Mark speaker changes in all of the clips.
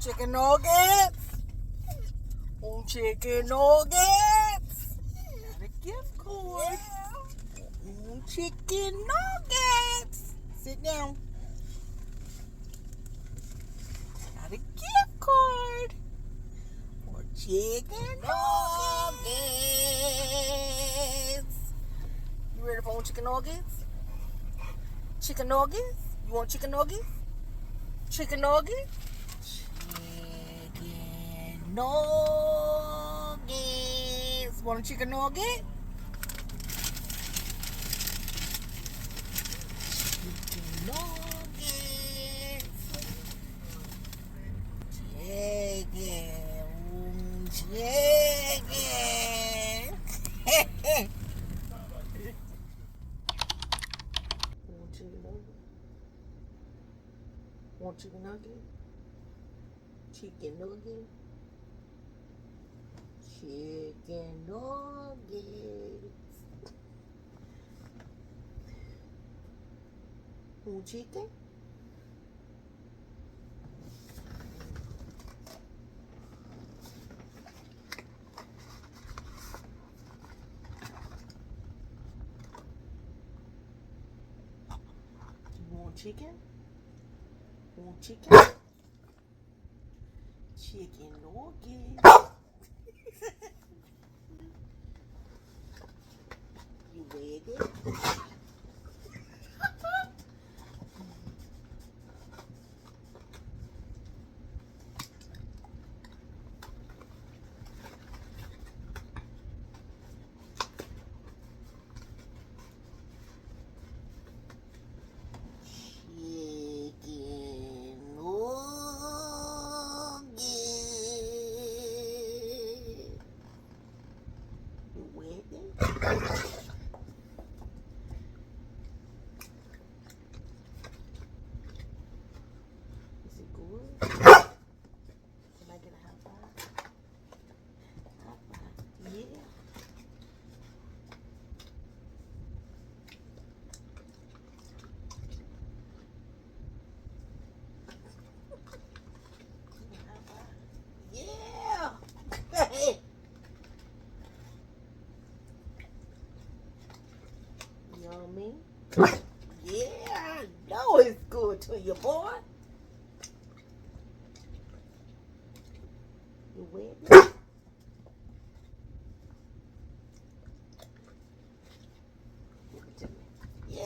Speaker 1: chicken nuggets. Chicken nuggets. Got a gift card. Yeah. Chicken nuggets. Sit down. Got a gift card for chicken nuggets. You ready for chicken nuggets? Chicken nuggets? You want chicken nuggets? Chicken nuggets? Chicken nuggets. Want a chicken nugget? Chicken nuggets. Chicken. Chicken. Want chicken nugget? Chicken nugget? Chicken nuggets. Want chicken? You want chicken? Want chicken? Chicken nuggets. You ready? Is it good? Can I get a high five? High five. Yeah. Yeah. Yummy. Yeah, I know it's good to you, boy. You ready? Give it to me. Yeah.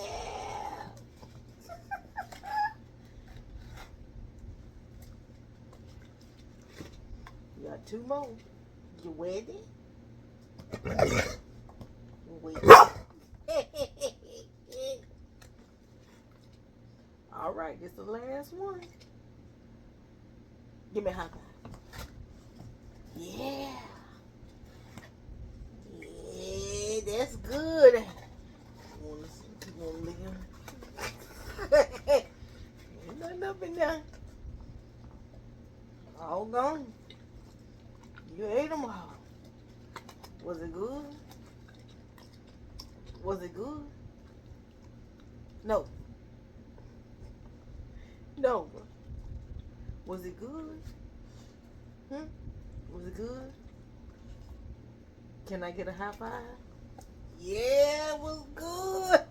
Speaker 1: You got two more. You ready? Wait. All right, this is the last one. Give me a high five. Yeah. Yeah, that's good. You want to live? Ain't nothing up in there. All gone. You ate them all. Was it good? Was it good? No. No. Was it good? Was it good? Can I get a high five? Yeah, it was good.